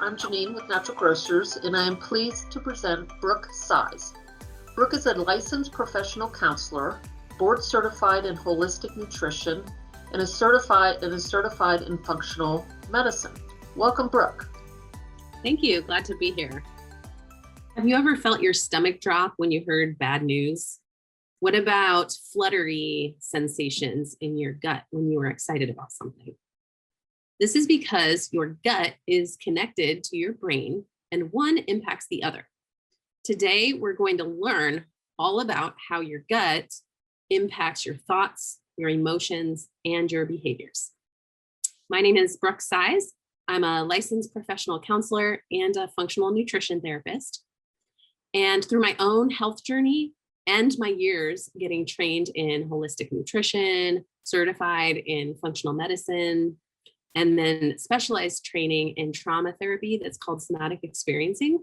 I'm Janine with Natural Grocers, and I am pleased to present Brooke Size. Brooke is a licensed professional counselor, board certified in holistic nutrition, and is certified in functional medicine. Welcome, Brooke. Thank you. Glad to be here. Have you ever felt your stomach drop when you heard bad news? What about fluttery sensations in your gut when you were excited about something? This is because your gut is connected to your brain and one impacts the other. Today, we're going to learn all about how your gut impacts your thoughts, your emotions, and your behaviors. My name is Brooke Size. I'm a licensed professional counselor and a functional nutrition therapist. And through my own health journey and my years getting trained in holistic nutrition, certified in functional medicine, and then specialized training in trauma therapy that's called SomaticExperiencing,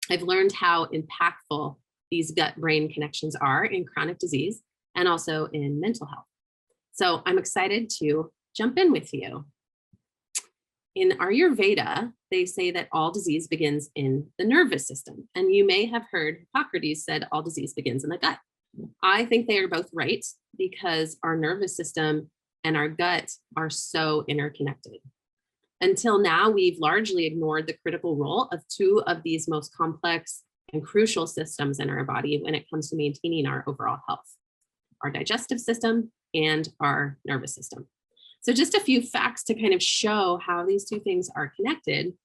I've learned how impactful these gut-brain connections are in chronic disease and also in mental health. So I'm excited to jump in with you. In Ayurveda, they say that all disease begins in the nervous system. And you may have heard Hippocrates said all disease begins in the gut. I think they are both right because our nervous system and our gut are so interconnected. Until now, we've largely ignored the critical role of two of these most complex and crucial systems in our body when it comes to maintaining our overall health, our digestive system and our nervous system. So just a few facts to kind of show how these two things are connected.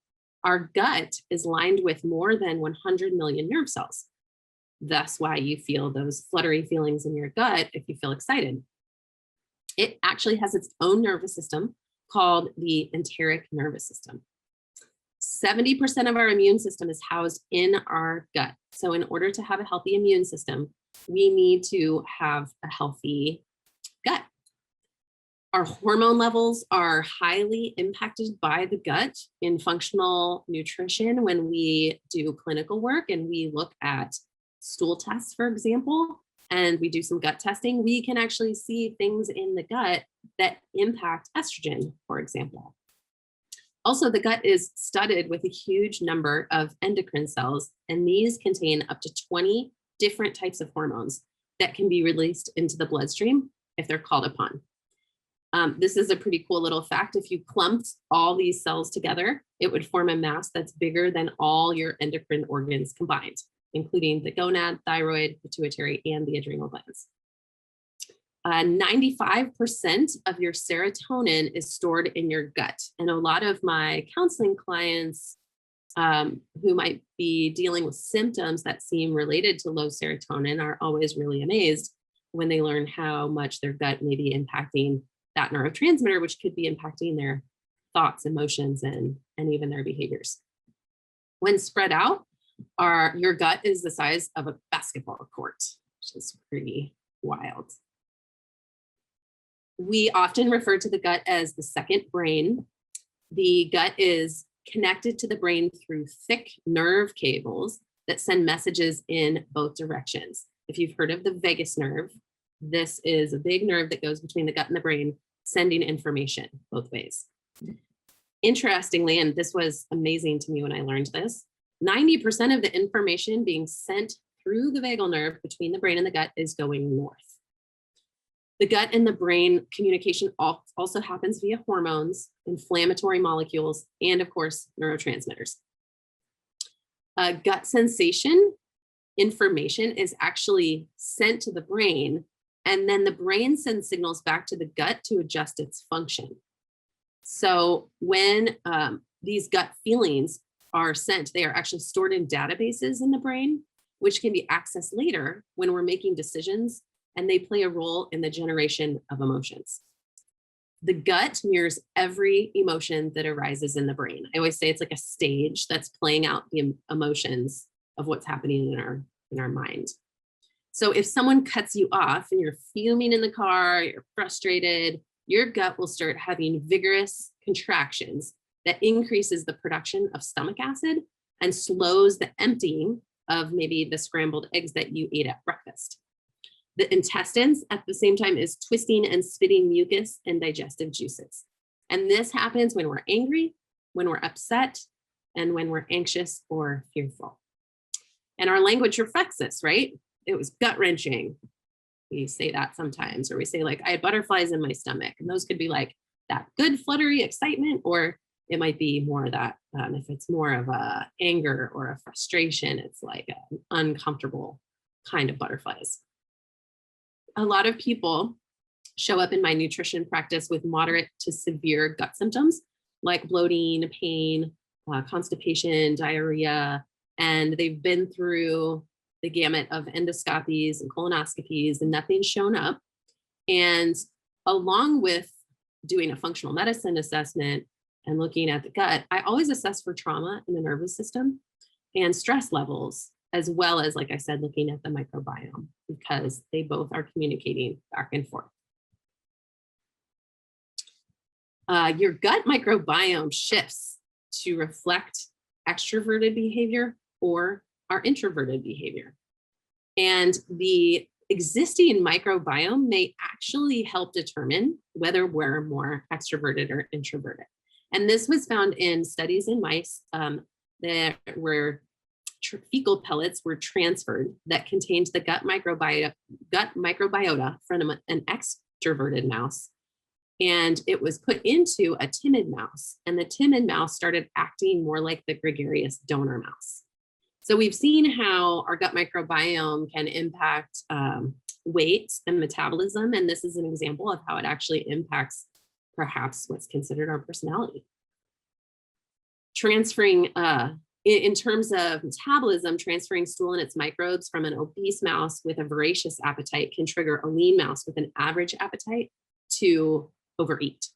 Our gut is lined with more than 100 million nerve cells. That's why you feel those fluttery feelings in your gut if you feel excited. It actually has its own nervous system called the enteric nervous system. 70% of our immune system is housed in our gut. So in order to have a healthy immune system, we need to have a healthy gut. Our hormone levels are highly impacted by the gut in functional nutrition when we do clinical work and we look at stool tests, for example, and we do some gut testing, we can actually see things in the gut that impact estrogen, for example. Also, the gut is studded with a huge number of endocrine cells, and these contain up to 20 different types of hormones that can be released into the bloodstream if they're called upon. This is a pretty cool little fact. If you clumped all these cells together, it would form a mass that's bigger than all your endocrine organs combined, including the gonad, thyroid, pituitary, and the adrenal glands. 95% of your serotonin is stored in your gut. And a lot of my counseling clients who might be dealing with symptoms that seem related to low serotonin are always really amazed when they learn how much their gut may be impacting that neurotransmitter, which could be impacting their thoughts, emotions, and even their behaviors. When spread out, your gut is the size of a basketball court, which is pretty wild. We often refer to the gut as the second brain. The gut is connected to the brain through thick nerve cables that send messages in both directions. If you've heard of the vagus nerve, this is a big nerve that goes between the gut and the brain, sending information both ways. Interestingly, and this was amazing to me when I learned this, 90% of the information being sent through the vagal nerve between the brain and the gut is going north. The gut and the brain communication also happens via hormones, inflammatory molecules, and of course, neurotransmitters. Gut sensation information is actually sent to the brain, and then the brain sends signals back to the gut to adjust its function. So when these gut feelings are sent, they are actually stored in databases in the brain, which can be accessed later when we're making decisions, and they play a role in the generation of emotions. The gut mirrors every emotion that arises in the brain. I always say it's like a stage that's playing out the emotions of what's happening in our mind. So if someone cuts you off and you're fuming in the car, you're frustrated, your gut will start having vigorous contractions that increases the production of stomach acid and slows the emptying of maybe the scrambled eggs that you ate at breakfast. The intestines at the same time is twisting and spitting mucus and digestive juices. And this happens when we're angry, when we're upset, and when we're anxious or fearful. And our language reflects this, right? It was gut-wrenching. We say that sometimes, or we say like, I had butterflies in my stomach, and those could be like that good fluttery excitement, or it might be more of that, if it's more of a anger or a frustration, it's like an uncomfortable kind of butterflies. A lot of people show up in my nutrition practice with moderate to severe gut symptoms like bloating, pain, constipation, diarrhea, and they've been through the gamut of endoscopies and colonoscopies and nothing's shown up. And along with doing a functional medicine assessment and looking at the gut, I always assess for trauma in the nervous system and stress levels, as well as, like I said, looking at the microbiome, because they both are communicating back and forth. Your gut microbiome shifts to reflect extroverted behavior or our introverted behavior. And the existing microbiome may actually help determine whether we're more extroverted or introverted. And this was found in studies in mice that were fecal pellets were transferred that contained the gut microbiota from an extroverted mouse. And it was put into a timid mouse, and the timid mouse started acting more like the gregarious donor mouse. So we've seen how our gut microbiome can impact weight and metabolism. And this is an example of how it actually impacts perhaps what's considered our personality. Transferring, in terms of metabolism, transferring stool and its microbes from an obese mouse with a voracious appetite can trigger a lean mouse with an average appetite to overeat.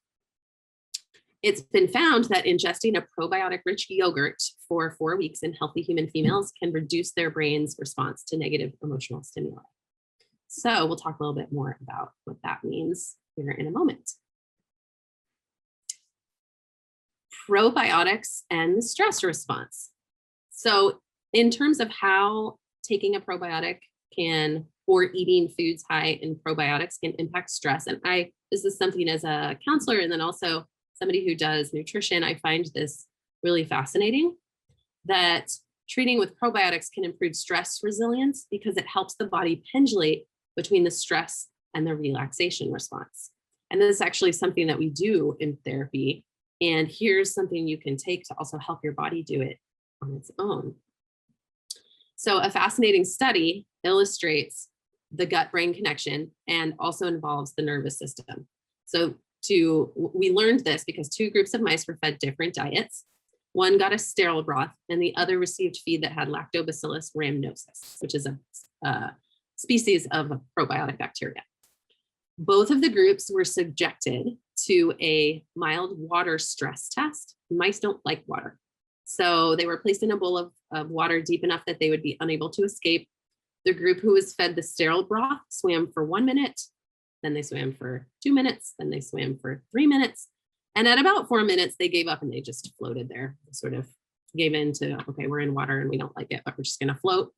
It's been found that ingesting a probiotic-rich yogurt for 4 weeks in healthy human females can reduce their brain's response to negative emotional stimuli. So we'll talk a little bit more about what that means here in a moment. Probiotics and the stress response. So in terms of how taking a probiotic can, or eating foods high in probiotics can impact stress. And this is something as a counselor and then also somebody who does nutrition, I find this really fascinating, that treating with probiotics can improve stress resilience because it helps the body pendulate between the stress and the relaxation response. And this is actually something that we do in therapy. And here's something you can take to also help your body do it on its own. So a fascinating study illustrates the gut-brain connection and also involves the nervous system. So we learned this because 2 groups of mice were fed different diets. One got a sterile broth and the other received feed that had Lactobacillus rhamnosus, which is a species of a probiotic bacteria. Both of the groups were subjected to a mild water stress test. Mice don't like water. So they were placed in a bowl of water deep enough that they would be unable to escape. The group who was fed the sterile broth swam for 1 minute, then they swam for 2 minutes, then they swam for 3 minutes. And at about 4 minutes, they gave up and they just floated there. They sort of gave in to, okay, we're in water and we don't like it, but we're just going to float.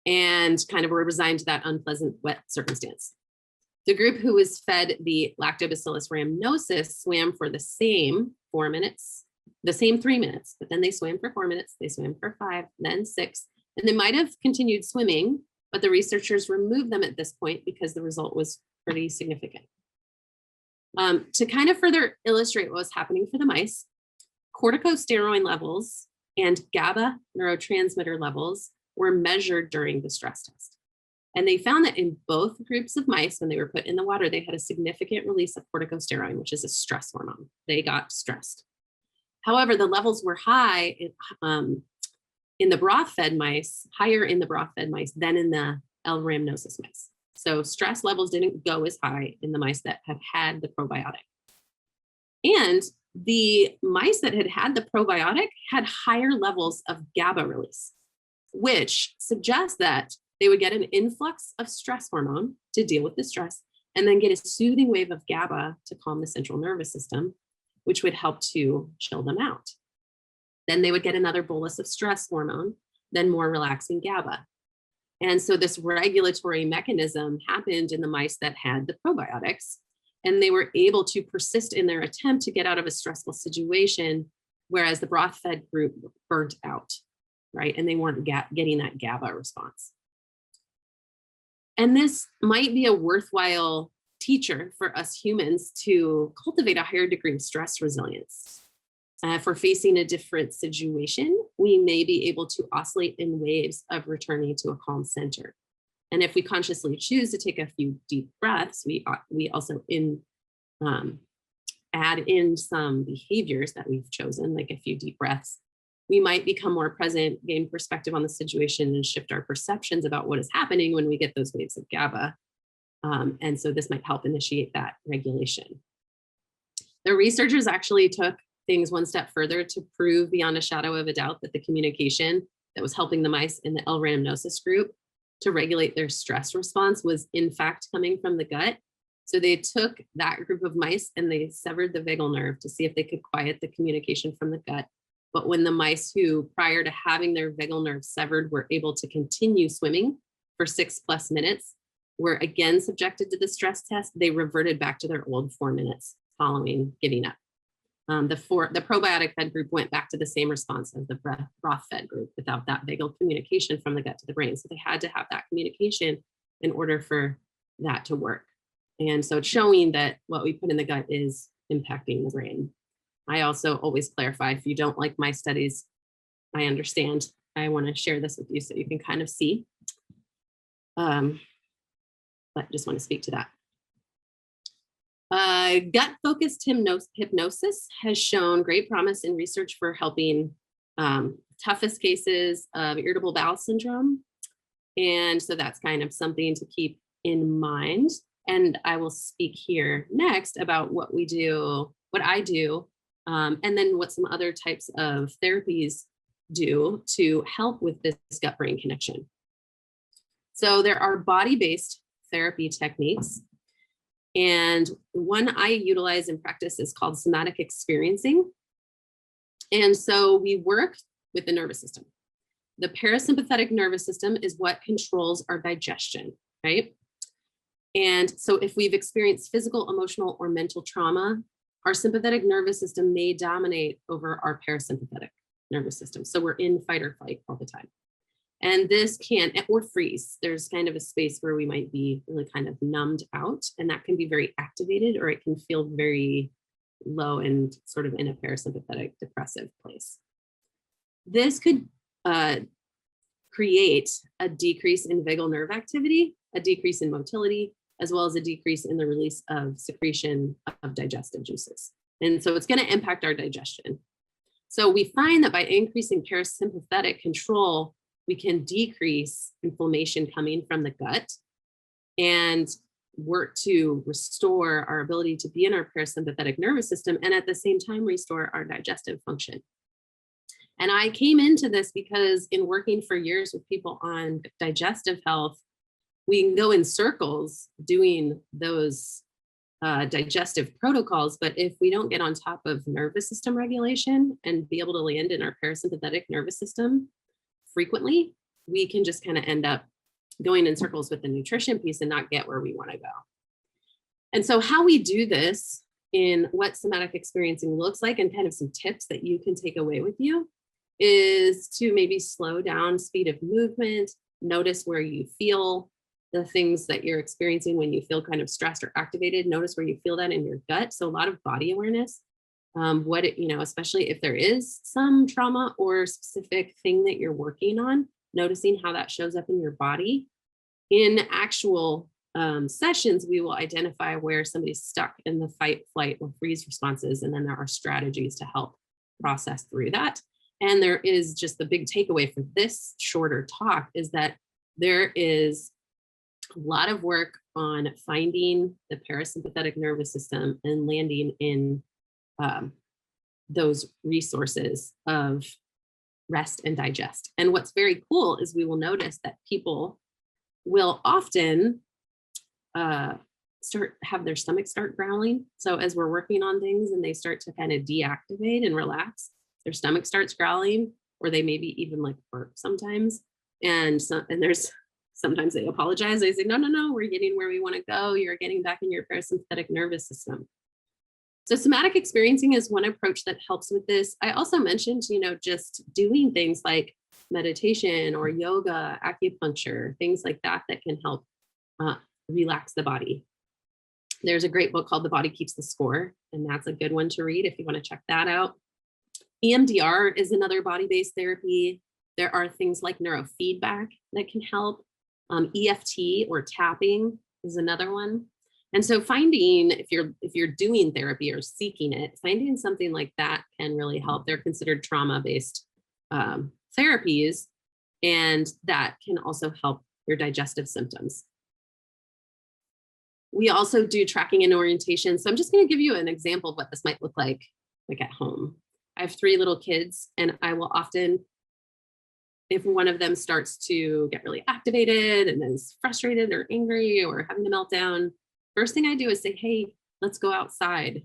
And kind of were resigned to that unpleasant wet circumstance. The group who was fed the Lactobacillus rhamnosus swam for the same 4 minutes, the same 3 minutes, but then they swam for 4 minutes, they swam for 5, then 6, and they might have continued swimming, but the researchers removed them at this point because the result was pretty significant. To kind of further illustrate what was happening for the mice, corticosteroid levels and GABA neurotransmitter levels were measured during the stress test. And they found that in both groups of mice, when they were put in the water, they had a significant release of corticosteroid, which is a stress hormone. They got stressed. However, the levels were high in the broth-fed mice, higher in the broth-fed mice than in the L. rhamnosus mice. So stress levels didn't go as high in the mice that had had the probiotic. And the mice that had had the probiotic had higher levels of GABA release, which suggests that they would get an influx of stress hormone to deal with the stress, and then get a soothing wave of GABA to calm the central nervous system, which would help to chill them out. Then they would get another bolus of stress hormone, then more relaxing GABA. And so this regulatory mechanism happened in the mice that had the probiotics, and they were able to persist in their attempt to get out of a stressful situation whereas the broth-fed group burnt out, right? And they weren't getting that GABA response. And this might be a worthwhile teacher for us humans to cultivate a higher degree of stress resilience. If we're facing a different situation, we may be able to oscillate in waves of returning to a calm center. And if we consciously choose to take a few deep breaths, we also add in some behaviors that we've chosen, like a few deep breaths. We might become more present, gain perspective on the situation, and shift our perceptions about what is happening when we get those waves of GABA. And so this might help initiate that regulation. The researchers actually took things one step further to prove beyond a shadow of a doubt that the communication that was helping the mice in the L-rhamnosus group to regulate their stress response was in fact coming from the gut. So they took that group of mice and they severed the vagal nerve to see if they could quiet the communication from the gut. But when the mice who, prior to having their vagal nerve severed, were able to continue swimming for 6+ minutes, were again subjected to the stress test, they reverted back to their old 4 minutes following giving up. The probiotic fed group went back to the same response as the broth fed group without that vagal communication from the gut to the brain. So they had to have that communication in order for that to work. And so it's showing that what we put in the gut is impacting the brain. I also always clarify, if you don't like my studies, I understand. I want to share this with you so you can kind of see. But just want to speak to that. Gut-focused hypnosis has shown great promise in research for helping toughest cases of irritable bowel syndrome. And so that's kind of something to keep in mind. And I will speak here next about what I do, and then what some other types of therapies do to help with this gut-brain connection. So there are body-based therapy techniques. And one I utilize in practice is called SomaticExperiencing. And so we work with the nervous system. The parasympathetic nervous system is what controls our digestion, right? And so if we've experienced physical, emotional, or mental trauma, our sympathetic nervous system may dominate over our parasympathetic nervous system. So we're in fight or flight all the time. And this can, or freeze. There's kind of a space where we might be really kind of numbed out, and that can be very activated, or it can feel very low and sort of in a parasympathetic depressive place. This could create a decrease in vagal nerve activity, a decrease in motility, as well as a decrease in the release of secretion of digestive juices. And so it's going to impact our digestion. So we find that by increasing parasympathetic control, we can decrease inflammation coming from the gut and work to restore our ability to be in our parasympathetic nervous system, and at the same time restore our digestive function. And I came into this because in working for years with people on digestive health, we can go in circles doing those digestive protocols, but if we don't get on top of nervous system regulation and be able to land in our parasympathetic nervous system frequently, we can just kind of end up going in circles with the nutrition piece and not get where we want to go. And so how we do this in what somatic experiencing looks like, and kind of some tips that you can take away with you, is to maybe slow down speed of movement, notice where you feel the things that you're experiencing when you feel kind of stressed or activated, notice where you feel that in your gut. So a lot of body awareness. Especially if there is some trauma or specific thing that you're working on, noticing how that shows up in your body. In actual sessions, we will identify where somebody's stuck in the fight, flight, or freeze responses, and then there are strategies to help process through that. And there is just the big takeaway for this shorter talk is that there is a lot of work on finding the parasympathetic nervous system and landing in those resources of rest and digest. And what's very cool is we will notice that people will often have their stomach start growling. So as we're working on things and they start to kind of deactivate and relax, their stomach starts growling, or they maybe even like burp sometimes. And there's sometimes they apologize. They say, no, we're getting where we want to go. You're getting back in your parasympathetic nervous system. So somatic experiencing is one approach that helps with this. I also mentioned, just doing things like meditation or yoga, acupuncture, things like that that can help relax the body. There's a great book called The Body Keeps the Score, and that's a good one to read if you want to check that out. EMDR is another body-based therapy. There are things like neurofeedback that can help. EFT or tapping is another one. And so finding, if you're doing therapy or seeking it, finding something like that can really help. They're considered trauma-based therapies, and that can also help your digestive symptoms. We also do tracking and orientation. So I'm just going to give you an example of what this might look like at home. I have 3 little kids, and I will often, if one of them starts to get really activated and is frustrated or angry or having a meltdown, first thing I do is say, hey, let's go outside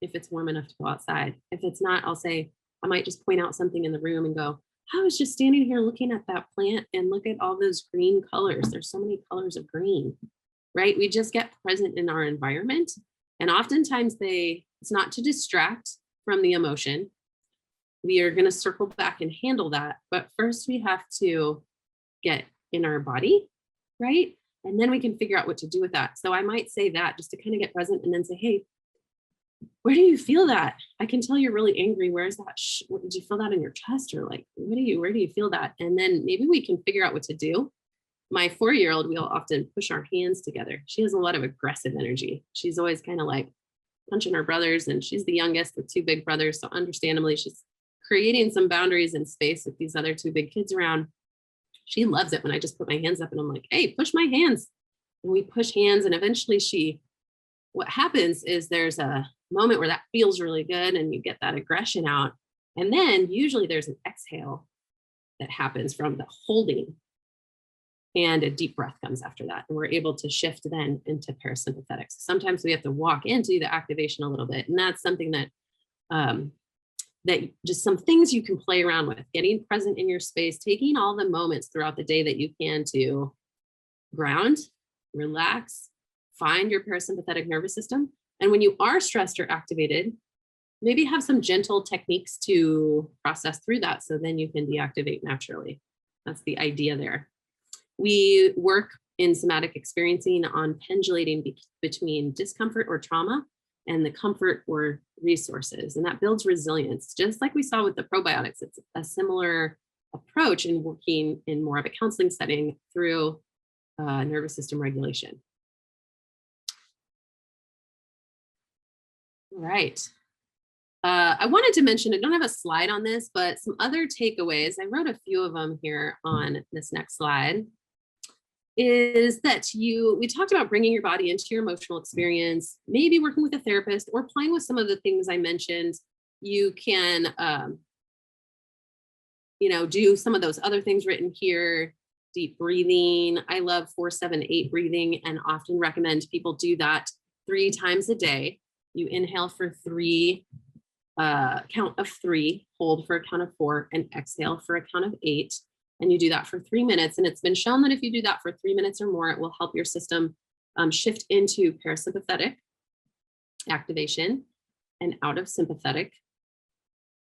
if it's warm enough to go outside. If it's not, I'll say, I might just point out something in the room and go, I was just standing here looking at that plant and look at all those green colors. There's so many colors of green, right? We just get present in our environment. And oftentimes it's not to distract from the emotion. We are going to circle back and handle that. But first we have to get in our body, right? And then we can figure out what to do with that. So I might say that just to kind of get present and then say, hey, where do you feel that? I can tell you're really angry. Where is that? Did you feel that in your chest? Or like, where do you feel that? And then maybe we can figure out what to do. My 4-year-old, we'll often push our hands together. She has a lot of aggressive energy. She's always kind of like punching her brothers, and she's the youngest with 2 big brothers. So understandably, she's creating some boundaries in space with these other 2 big kids around. She loves it when I just put my hands up and I'm like, hey, push my hands. And we push hands, and eventually what happens is there's a moment where that feels really good and you get that aggression out. And then usually there's an exhale that happens from the holding, and a deep breath comes after that. And we're able to shift then into parasympathetic. So sometimes we have to walk into the activation a little bit. And that's something that just some things you can play around with, getting present in your space, taking all the moments throughout the day that you can to ground, relax, find your parasympathetic nervous system. And when you are stressed or activated, maybe have some gentle techniques to process through that so then you can deactivate naturally. That's the idea there. We work in somatic experiencing on pendulating between discomfort or trauma and the comfort or resources. And that builds resilience. Just like we saw with the probiotics, it's a similar approach in working in more of a counseling setting through nervous system regulation. All right. I wanted to mention, I don't have a slide on this, but some other takeaways. I wrote a few of them here on this next slide. Is that we talked about bringing your body into your emotional experience, maybe working with a therapist or playing with some of the things I mentioned. You can, do some of those other things written here, deep breathing. I love 4-7-8 breathing and often recommend people do that 3 times a day. You inhale for 3, count of 3, hold for a count of 4, and exhale for a count of 8. And you do that for 3 minutes. And it's been shown that if you do that for 3 minutes or more, it will help your system shift into parasympathetic activation and out of sympathetic.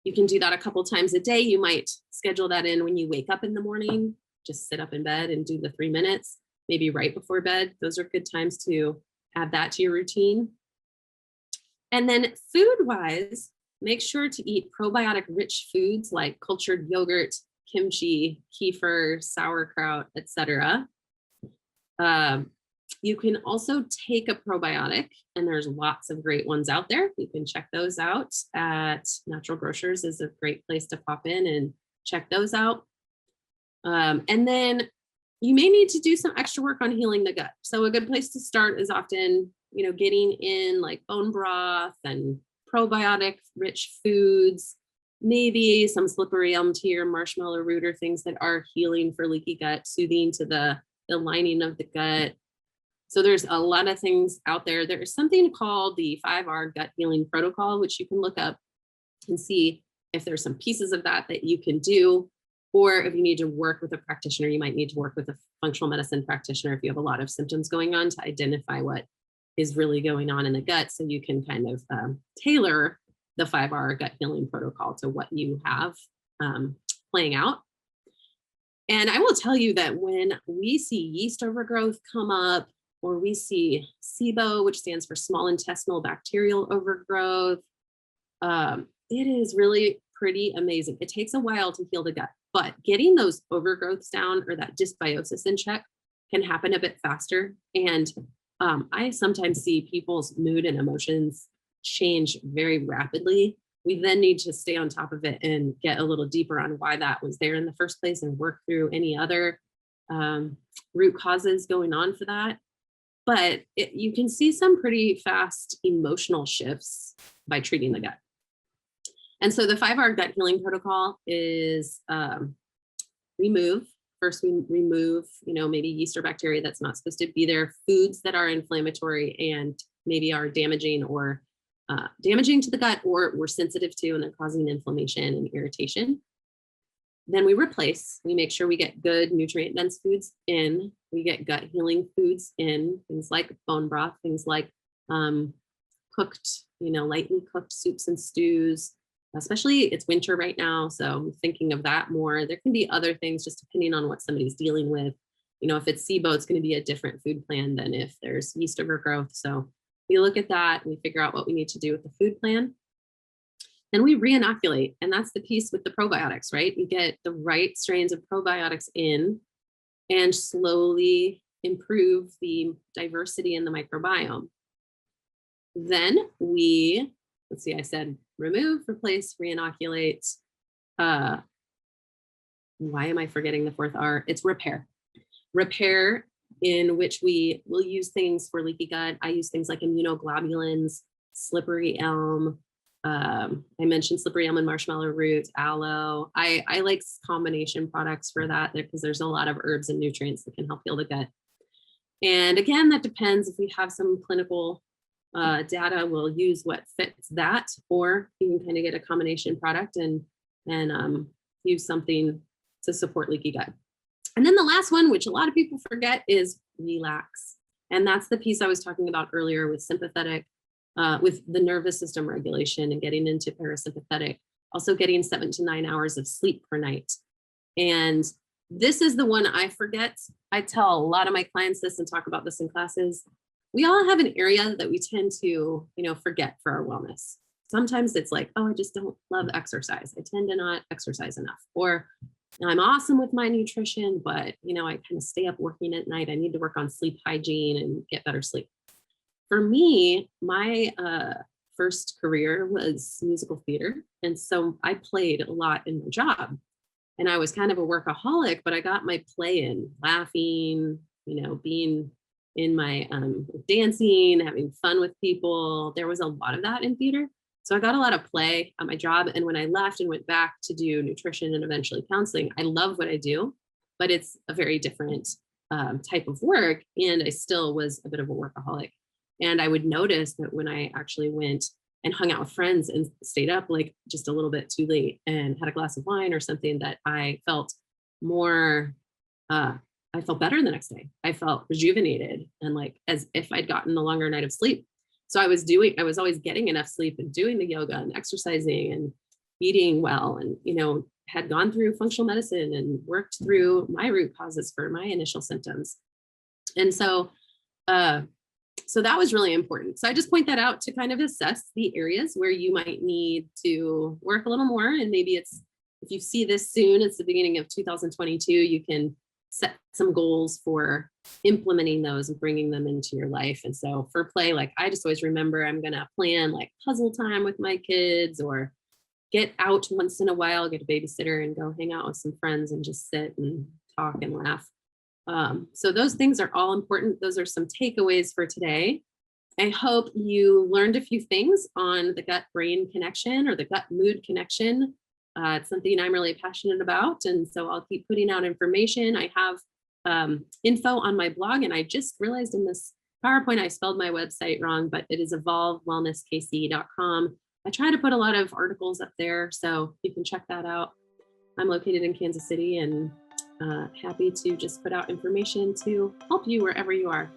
You can do that a couple times a day. You might schedule that in when you wake up in the morning, just sit up in bed and do the 3 minutes, maybe right before bed. Those are good times to add that to your routine. And then food-wise, make sure to eat probiotic-rich foods like cultured yogurt, kimchi, kefir, sauerkraut, etc. You can also take a probiotic, and there's lots of great ones out there. You can check those out at Natural Grocers is a great place to pop in and check those out. And then you may need to do some extra work on healing the gut. So a good place to start is often, getting in like bone broth and probiotic rich foods, maybe some slippery elm tea or marshmallow root or things that are healing for leaky gut, soothing to the lining of the gut. So there's a lot of things out there. There's something called the 5R gut healing protocol, which you can look up and see if there's some pieces of that you can do, or if you need to work with a practitioner, you might need to work with a functional medicine practitioner if you have a lot of symptoms going on to identify what is really going on in the gut, so you can kind of tailor the 5R gut healing protocol to what you have playing out. And I will tell you that when we see yeast overgrowth come up, or we see SIBO, which stands for small intestinal bacterial overgrowth, it is really pretty amazing. It takes a while to heal the gut, but getting those overgrowths down or that dysbiosis in check can happen a bit faster. And I sometimes see people's mood and emotions change very rapidly. We then need to stay on top of it and get a little deeper on why that was there in the first place and work through any other root causes going on for that. But you can see some pretty fast emotional shifts by treating the gut. And so the 5R gut healing protocol is remove. First, we remove, maybe yeast or bacteria that's not supposed to be there, foods that are inflammatory and maybe are damaging or damaging to the gut, or we're sensitive to, and they're causing inflammation and irritation. Then we replace, we make sure we get good nutrient dense foods in, we get gut healing foods in, things like bone broth, things like cooked, lightly cooked soups and stews, especially it's winter right now. So I'm thinking of that more. There can be other things just depending on what somebody's dealing with. If it's SIBO, it's going to be a different food plan than if there's yeast overgrowth. So we look at that, we figure out what we need to do with the food plan. Then we re-inoculate, and that's the piece with the probiotics, right? We get the right strains of probiotics in and slowly improve the diversity in the microbiome. Then we, I said remove, replace, re-inoculate. Why am I forgetting the fourth R? It's repair. Repair, in which we will use things for leaky gut. I use things like immunoglobulins, slippery elm. I mentioned slippery elm and marshmallow root, aloe. I like combination products for that because there's a lot of herbs and nutrients that can help heal the gut. And again, that depends. If we have some clinical data, we'll use what fits that, or you can kind of get a combination product and use something to support leaky gut. And then the last one, which a lot of people forget, is relax. And that's the piece I was talking about earlier with sympathetic, with the nervous system regulation and getting into parasympathetic, also getting 7 to 9 hours of sleep per night. And this is the one I forget. I tell a lot of my clients this and talk about this in classes. We all have an area that we tend to, forget for our wellness. Sometimes it's like, oh, I just don't love exercise. I tend to not exercise enough. Or I'm awesome with my nutrition, but, I kind of stay up working at night. I need to work on sleep hygiene and get better sleep. For me, my first career was musical theater. And so I played a lot in my job. And I was kind of a workaholic, but I got my play in, laughing, being in my dancing, having fun with people. There was a lot of that in theater. So I got a lot of play at my job. And when I left and went back to do nutrition and eventually counseling, I love what I do, but it's a very different type of work. And I still was a bit of a workaholic. And I would notice that when I actually went and hung out with friends and stayed up like just a little bit too late and had a glass of wine or something, that I felt more, I felt better the next day. I felt rejuvenated and like as if I'd gotten a longer night of sleep. So I was always getting enough sleep and doing the yoga and exercising and eating well, and, had gone through functional medicine and worked through my root causes for my initial symptoms. And so, so that was really important. So I just point that out to kind of assess the areas where you might need to work a little more. And maybe it's, if you see this soon, it's the beginning of 2022, you can set some goals for implementing those and bringing them into your life. And so for play, like I just always remember I'm going to plan like puzzle time with my kids, or get out once in a while, get a babysitter and go hang out with some friends and just sit and talk and laugh. So those things are all important. Those are some takeaways for today. I hope you learned a few things on the gut-brain connection or the gut-mood connection. It's something I'm really passionate about. And so I'll keep putting out information. I have info on my blog, and I just realized in this PowerPoint, I spelled my website wrong, but it is evolvewellnesskc.com. I try to put a lot of articles up there, so you can check that out. I'm located in Kansas City and happy to just put out information to help you wherever you are.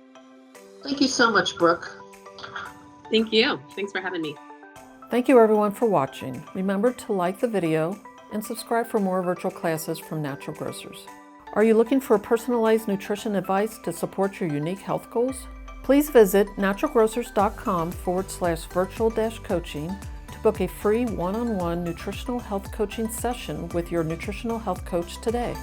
Thank you so much, Brooke. Thank you. Thanks for having me. Thank you everyone for watching. Remember to like the video and subscribe for more virtual classes from Natural Grocers. Are you looking for personalized nutrition advice to support your unique health goals? Please visit naturalgrocers.com/virtual-coaching to book a free one-on-one nutritional health coaching session with your nutritional health coach today.